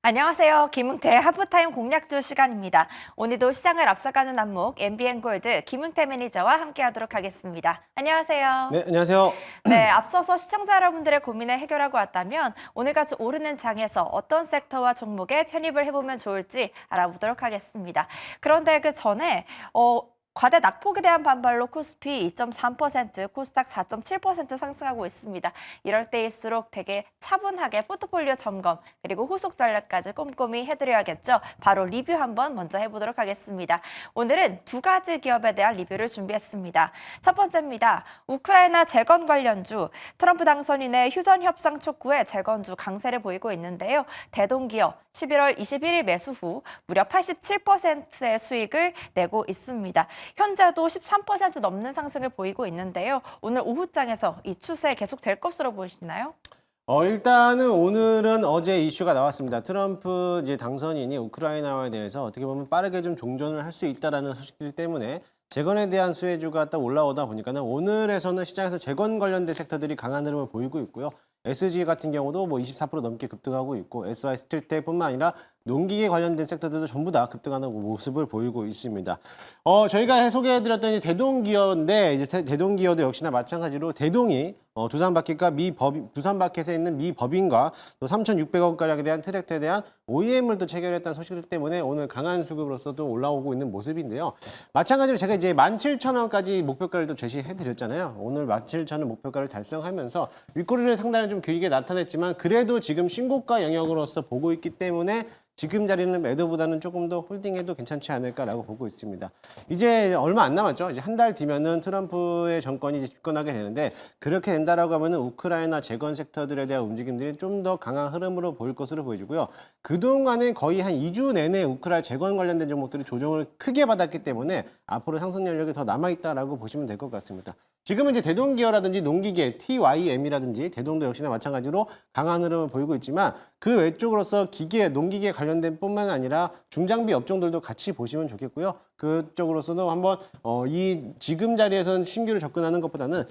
안녕하세요. 김웅태 하프타임 공략주 시간입니다. 오늘도 시장을 앞서가는 안목 MBN골드 김웅태 매니저와 함께하도록 하겠습니다. 안녕하세요. 네, 안녕하세요. 네, 앞서서 시청자 여러분들의 고민을 해결하고 왔다면 오늘같이 오르는 장에서 어떤 섹터와 종목에 편입을 해보면 좋을지 알아보도록 하겠습니다. 그런데 그 전에 과대 낙폭에 대한 반발로 코스피 2.3%, 코스닥 4.7% 상승하고 있습니다. 이럴 때일수록 되게 차분하게 포트폴리오 점검 그리고 후속 전략까지 꼼꼼히 해드려야겠죠. 바로 리뷰 한번 먼저 해보도록 하겠습니다. 오늘은 두 가지 기업에 대한 리뷰를 준비했습니다. 첫 번째입니다. 우크라이나 재건 관련주, 트럼프 당선인의 휴전 협상 촉구에 재건주 강세를 보이고 있는데요. 대동기업 11월 21일 매수 후 무려 87%의 수익을 내고 있습니다. 현재도 13% 넘는 상승을 보이고 있는데요. 오늘 오후장에서 이 추세 계속될 것으로 보이시나요? 일단은 오늘은 어제 이슈가 나왔습니다. 트럼프 이제 당선인이 우크라이나에 대해서 어떻게 보면 빠르게 좀 종전을 할 수 있다라는 소식들 때문에 재건에 대한 수혜주가 딱 올라오다 보니까는 오늘에서는 시장에서 재건 관련된 섹터들이 강한 흐름을 보이고 있고요. SG 같은 경우도 뭐 24% 넘게 급등하고 있고 SY 스틸텍뿐만 아니라 농기계 관련된 섹터들도 전부 다 급등하는 모습을 보이고 있습니다. 저희가 소개해드렸던 대동기어인데 이제 대동기어도 역시나 마찬가지로 대동이 두산바켓과 두산바켓에 있는 미 법인과 또 3,600원가량에 대한 트랙터에 대한 OEM을 또 체결했다는 소식들 때문에 오늘 강한 수급으로서 또 올라오고 있는 모습인데요. 마찬가지로 제가 이제 17,000원까지 목표가를 또 제시해드렸잖아요. 오늘 17,000원 목표가를 달성하면서 윗꼬리를 상당히 좀 길게 나타냈지만 그래도 지금 신고가 영역으로서 보고 있기 때문에 지금 자리는 매도보다는 조금 더 홀딩해도 괜찮지 않을까라고 보고 있습니다. 이제 얼마 안 남았죠. 이제 한 달 뒤면은 트럼프의 정권이 이제 집권하게 되는데 그렇게 된다라고 하면은 우크라이나 재건 섹터들에 대한 움직임들이 좀 더 강한 흐름으로 보일 것으로 보여지고요. 그동안에 거의 한 2주 내내 우크라이나 재건 관련된 종목들이 조정을 크게 받았기 때문에 앞으로 상승 여력이 더 남아있다라고 보시면 될 것 같습니다. 지금은 이제 대동기어라든지 농기계, TYM이라든지 대동도 역시나 마찬가지로 강한 흐름을 보이고 있지만 그 외쪽으로서 농기계 관련된 뿐만 아니라 중장비 업종들도 같이 보시면 좋겠고요. 그쪽으로서도 한번 이 지금 자리에서는 신규를 접근하는 것보다는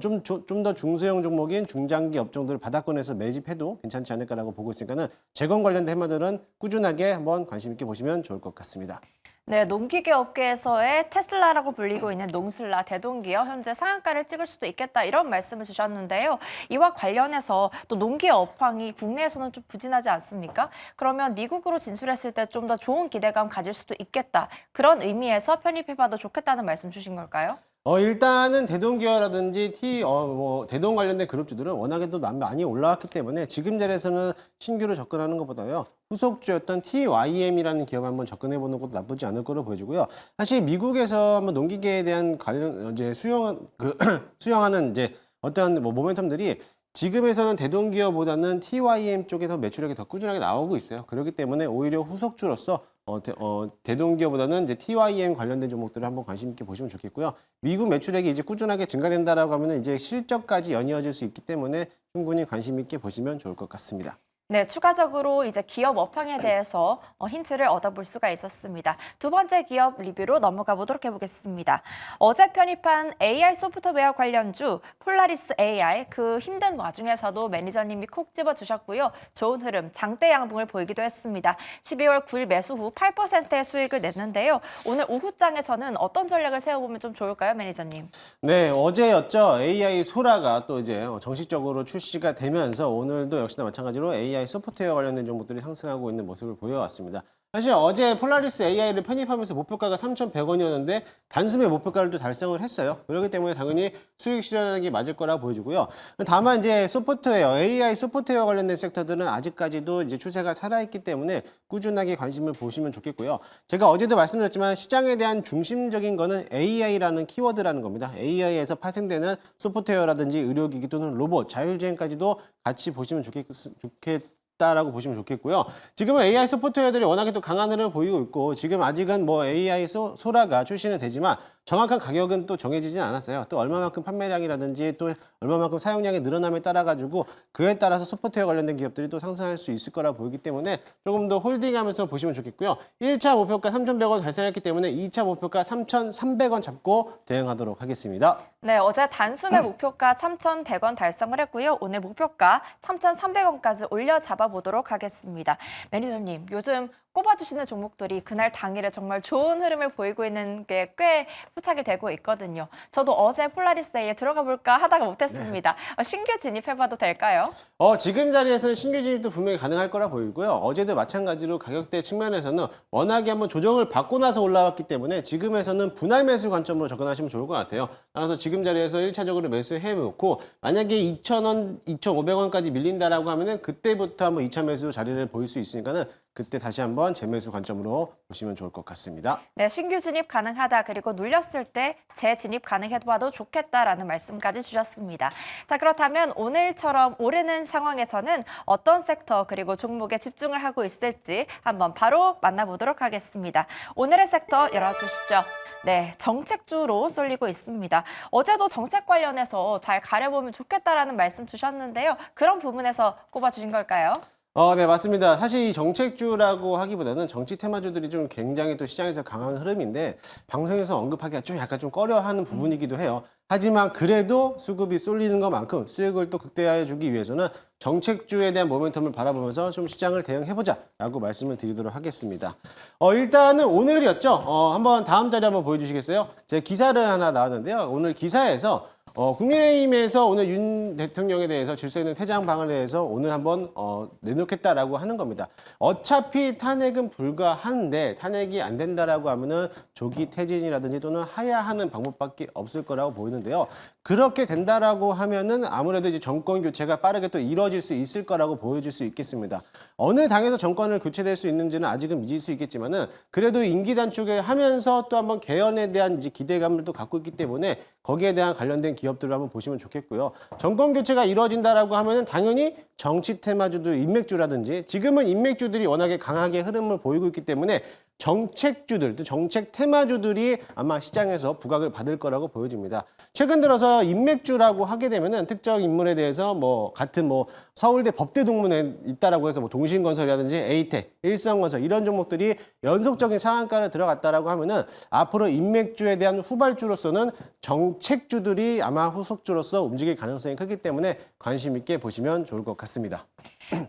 좀 더 중소형 종목인 중장기 업종들 바닥권에서 매집해도 괜찮지 않을까라고 보고 있으니까는 재건 관련된 해마들은 꾸준하게 한번 관심 있게 보시면 좋을 것 같습니다. 네, 농기계 업계에서의 테슬라라고 불리고 있는 농슬라 대동기업 현재 상한가를 찍을 수도 있겠다 이런 말씀을 주셨는데요. 이와 관련해서 또 농기계 업황이 국내에서는 좀 부진하지 않습니까? 그러면 미국으로 진출했을 때 좀 더 좋은 기대감 가질 수도 있겠다. 그런 의미에서 편입해봐도 좋겠다는 말씀 주신 걸까요? 일단은 대동기어라든지 대동 관련된 그룹주들은 워낙에 또 많이 올라왔기 때문에 지금 자리에서는 신규로 접근하는 것보다요. 후속주였던 TYM이라는 기업에 한번 접근해보는 것도 나쁘지 않을 거로 보여지고요. 사실 미국에서 한번 농기계에 대한 관련 이제 수용하는 이제 어떤 모멘텀들이 지금에서는 대동기어보다는 TYM 쪽에서 매출액이 더 꾸준하게 나오고 있어요. 그렇기 때문에 오히려 후속주로서 대동기어보다는 이제 TYM 관련된 종목들을 한번 관심 있게 보시면 좋겠고요. 미국 매출액이 이제 꾸준하게 증가된다라고 하면 이제 실적까지 연이어질 수 있기 때문에 충분히 관심 있게 보시면 좋을 것 같습니다. 네, 추가적으로 이제 기업 업황에 대해서 힌트를 얻어볼 수가 있었습니다. 두 번째 기업 리뷰로 넘어가 보도록 해보겠습니다. 어제 편입한 AI 소프트웨어 관련주 폴라리스 AI 그 힘든 와중에서도 매니저님이 콕 집어주셨고요. 좋은 흐름, 장대 양봉을 보이기도 했습니다. 12월 9일 매수 후 8%의 수익을 냈는데요. 오늘 오후장에서는 어떤 전략을 세워보면 좀 좋을까요, 매니저님? 네, 어제였죠. AI 소라가 또 이제 정식적으로 출시가 되면서 오늘도 역시나 마찬가지로 AI 소프트웨어 관련된 종목들이 상승하고 있는 모습을 보여왔습니다. 사실 어제 폴라리스 AI를 편입하면서 목표가가 3,100원이었는데 단숨에 목표가를 또 달성을 했어요. 그렇기 때문에 당연히 수익 실현하는 게 맞을 거라 보여지고요. 다만 이제 AI 소프트웨어 관련된 섹터들은 아직까지도 이제 추세가 살아있기 때문에 꾸준하게 관심을 보시면 좋겠고요. 제가 어제도 말씀드렸지만 시장에 대한 중심적인 거는 AI라는 키워드라는 겁니다. AI에서 파생되는 소프트웨어라든지 의료기기 또는 로봇, 자율주행까지도 같이 보시면 좋겠다라고 보시면 좋겠고요. 지금은 AI 소프트웨어들이 워낙에 또 강한 흐름을 보이고 있고 지금 아직은 뭐 AI 소라가 출시는 되지만 정확한 가격은 또 정해지진 않았어요. 또 얼마만큼 판매량이라든지 또 얼마만큼 사용량이 늘어남에 따라 가지고 그에 따라서 소프트웨어 관련된 기업들이 또 상승할 수 있을 거라 보이기 때문에 조금 더 홀딩하면서 보시면 좋겠고요. 1차 목표가 3,100원 달성했기 때문에 2차 목표가 3,300원 잡고 대응하도록 하겠습니다. 네, 어제 단숨에 목표가 3,100원 달성을 했고요. 오늘 목표가 3,300원까지 올려 잡아보도록 하겠습니다. 매니저님, 요즘 꼽아주시는 종목들이 그날 당일에 정말 좋은 흐름을 보이고 있는 게 꽤 포착이 되고 있거든요. 저도 어제 폴라리스에 들어가 볼까 하다가 못했습니다. 신규 진입해봐도 될까요? 지금 자리에서는 신규 진입도 분명히 가능할 거라 보이고요. 어제도 마찬가지로 가격대 측면에서는 워낙에 한번 조정을 받고 나서 올라왔기 때문에 지금에서는 분할 매수 관점으로 접근하시면 좋을 것 같아요. 따라서 지금 자리에서 1차적으로 매수해 놓고 만약에 2,000원, 2,500원까지 밀린다라고 하면은 그때부터 한번 2차 매수 자리를 보일 수 있으니까는 그때 다시 한번 재매수 관점으로 보시면 좋을 것 같습니다. 네, 신규 진입 가능하다. 그리고 눌렸을 때 재진입 가능해봐도 좋겠다라는 말씀까지 주셨습니다. 자, 그렇다면 오늘처럼 오르는 상황에서는 어떤 섹터 그리고 종목에 집중을 하고 있을지 한번 바로 만나보도록 하겠습니다. 오늘의 섹터 열어주시죠. 네, 정책주로 쏠리고 있습니다. 어제도 정책 관련해서 잘 가려보면 좋겠다라는 말씀 주셨는데요. 그런 부분에서 꼽아주신 걸까요? 네, 맞습니다. 사실 이 정책주라고 하기보다는 정치 테마주들이 좀 굉장히 또 시장에서 강한 흐름인데 방송에서 언급하기가 좀 약간 좀 꺼려하는 부분이기도 해요. 하지만 그래도 수급이 쏠리는 것만큼 수익을 또 극대화해 주기 위해서는 정책주에 대한 모멘텀을 바라보면서 좀 시장을 대응해보자라고 말씀을 드리도록 하겠습니다. 일단은 오늘이었죠. 한번 다음 자리 한번 보여주시겠어요? 제 기사를 하나 나왔는데요. 오늘 기사에서 국민의힘에서 오늘 윤 대통령에 대해서 질서 있는 퇴장 방안에 대해서 오늘 한번 내놓겠다라고 하는 겁니다. 어차피 탄핵은 불가한데 탄핵이 안 된다라고 하면은 조기 퇴진이라든지 또는 하야하는 방법밖에 없을 거라고 보이는데요. 그렇게 된다라고 하면은 아무래도 이제 정권 교체가 빠르게 또 이루어질 수 있을 거라고 보여줄 수 있겠습니다. 어느 당에서 정권을 교체될 수 있는지는 아직은 미질 수 있겠지만은 그래도 임기 단축을 하면서 또 한번 개헌에 대한 이제 기대감을 또 갖고 있기 때문에 거기에 대한 관련된 기업들을 한번 보시면 좋겠고요. 정권 교체가 이루어진다라고 하면은 당연히 정치 테마주들 인맥주라든지 지금은 인맥주들이 워낙에 강하게 흐름을 보이고 있기 때문에 정책주들, 또 정책 테마주들이 아마 시장에서 부각을 받을 거라고 보여집니다. 최근 들어서 인맥주라고 하게 되면은 특정 인물에 대해서 뭐 같은 뭐 서울대 법대 동문회 있다라고 해서 뭐 동신건설이라든지 에이텍, 일성건설 이런 종목들이 연속적인 상한가를 들어갔다라고 하면은 앞으로 인맥주에 대한 후발주로서는 정책주들이 아마 후속주로서 움직일 가능성이 크기 때문에 관심 있게 보시면 좋을 것 같습니다.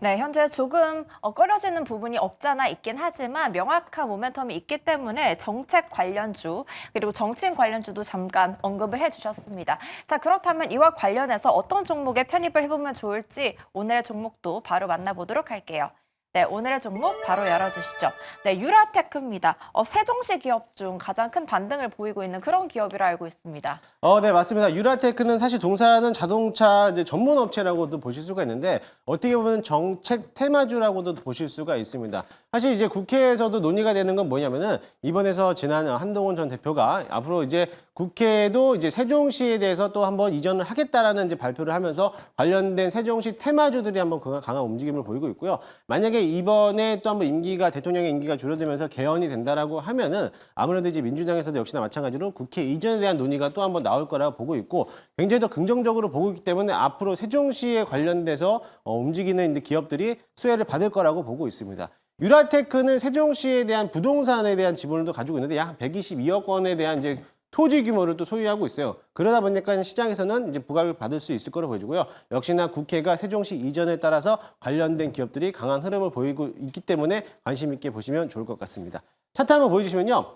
네, 현재 조금 꺼려지는 부분이 없잖아 있긴 하지만 명확한 모멘텀이 있기 때문에 정책 관련주 그리고 정치인 관련주도 잠깐 언급을 해주셨습니다. 자, 그렇다면 이와 관련해서 어떤 종목에 편입을 해보면 좋을지 오늘의 종목도 바로 만나보도록 할게요. 네, 오늘의 종목 바로 열어주시죠. 네, 유라테크입니다. 세종시 기업 중 가장 큰 반등을 보이고 있는 그런 기업이라 알고 있습니다. 네, 맞습니다. 유라테크는 사실 동사는 자동차 이제 전문 업체라고도 보실 수가 있는데 어떻게 보면 정책 테마주라고도 보실 수가 있습니다. 사실 이제 국회에서도 논의가 되는 건 뭐냐면은 이번에서 지난 한동훈 전 대표가 앞으로 이제 국회에도 이제 세종시에 대해서 또 한번 이전을 하겠다라는 이제 발표를 하면서 관련된 세종시 테마주들이 한번 강한 움직임을 보이고 있고요. 만약에 이번에 또 한번 대통령의 임기가 줄어들면서 개헌이 된다라고 하면은 아무래도 이제 민주당에서도 역시나 마찬가지로 국회 이전에 대한 논의가 또 한번 나올 거라고 보고 있고 굉장히 더 긍정적으로 보고 있기 때문에 앞으로 세종시에 관련돼서 움직이는 이제 기업들이 수혜를 받을 거라고 보고 있습니다. 유라테크는 세종시에 대한 부동산에 대한 지분을 가지고 있는데 약 122억 원에 대한 이제 토지 규모를 또 소유하고 있어요. 그러다 보니까 시장에서는 이제 부각을 받을 수 있을 거로 보여지고요. 역시나 국회가 세종시 이전에 따라서 관련된 기업들이 강한 흐름을 보이고 있기 때문에 관심 있게 보시면 좋을 것 같습니다. 차트 한번 보여주시면요.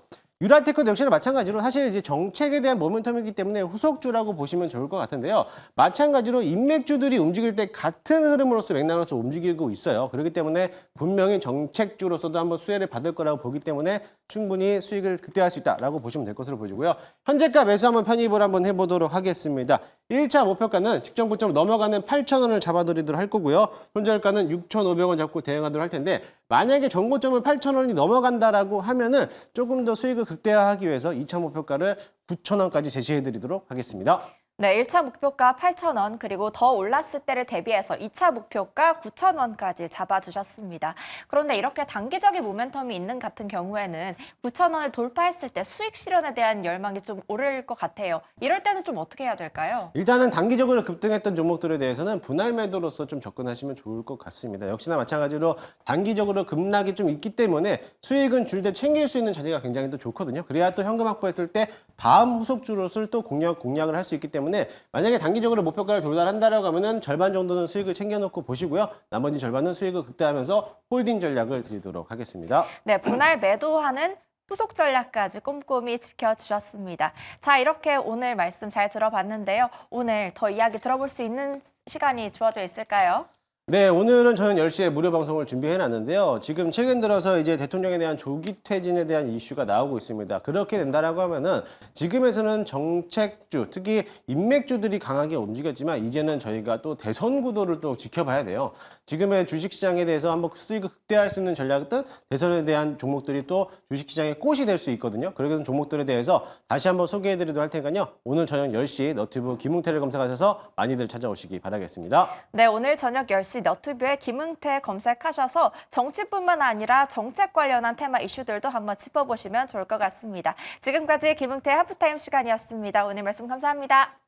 유라테크도 역시나 마찬가지로 사실 이제 정책에 대한 모멘텀이기 때문에 후속주라고 보시면 좋을 것 같은데요. 마찬가지로 인맥주들이 움직일 때 같은 흐름으로서 맥락으로서 움직이고 있어요. 그렇기 때문에 분명히 정책주로서도 한번 수혜를 받을 거라고 보기 때문에 충분히 수익을 극대화할 수 있다라고 보시면 될 것으로 보이고요. 현재가 매수 한번 편입을 한번 해보도록 하겠습니다. 1차 목표가는 직전 고점을 넘어가는 8,000원을 잡아드리도록 할 거고요. 손절가는 6,500원 잡고 대응하도록 할 텐데 만약에 전고점을 8,000원이 넘어간다라고 하면은 조금 더 수익을 극대화하기 위해서 2차 목표가를 9,000원까지 제시해드리도록 하겠습니다. 네, 1차 목표가 8,000원, 그리고 더 올랐을 때를 대비해서 2차 목표가 9,000원까지 잡아주셨습니다. 그런데 이렇게 단기적인 모멘텀이 있는 같은 경우에는 9,000원을 돌파했을 때 수익 실현에 대한 열망이 좀 오를 것 같아요. 이럴 때는 좀 어떻게 해야 될까요? 일단은 단기적으로 급등했던 종목들에 대해서는 분할 매도로서 좀 접근하시면 좋을 것 같습니다. 역시나 마찬가지로 단기적으로 급락이 좀 있기 때문에 수익은 줄 때 챙길 수 있는 자리가 굉장히 또 좋거든요. 그래야 또 현금 확보했을 때 다음 후속 주로를 또 공략을 할 수 있기 때문에 만약에 단기적으로 목표가를 도달한다라고 하면은 절반 정도는 수익을 챙겨놓고 보시고요. 나머지 절반은 수익을 극대화하면서 홀딩 전략을 드리도록 하겠습니다. 네, 분할 매도하는 후속 전략까지 꼼꼼히 지켜주셨습니다. 자, 이렇게 오늘 말씀 잘 들어봤는데요. 오늘 더 이야기 들어볼 수 있는 시간이 주어져 있을까요? 네, 오늘은 저는 10시에 무료 방송을 준비해 놨는데요. 지금 최근 들어서 이제 대통령에 대한 조기 퇴진에 대한 이슈가 나오고 있습니다. 그렇게 된다라고 하면은 지금에서는 정책주, 특히 인맥주들이 강하게 움직였지만 이제는 저희가 또 대선 구도를 또 지켜봐야 돼요. 지금의 주식시장에 대해서 한번 수익을 극대화할 수 있는 전략은 대선에 대한 종목들이 또 주식시장의 꽃이 될 수 있거든요. 그런 종목들에 대해서 다시 한번 소개해 드리도록 할 테니까요. 오늘 저녁 10시 너튜브 김웅태를 검색하셔서 많이들 찾아오시기 바라겠습니다. 네, 오늘 저녁 10시 너튜브에 김응태 검색하셔서 정치뿐만 아니라 정책 관련한 테마 이슈들도 한번 짚어보시면 좋을 것 같습니다. 지금까지 김응태 하프타임 시간이었습니다. 오늘 말씀 감사합니다.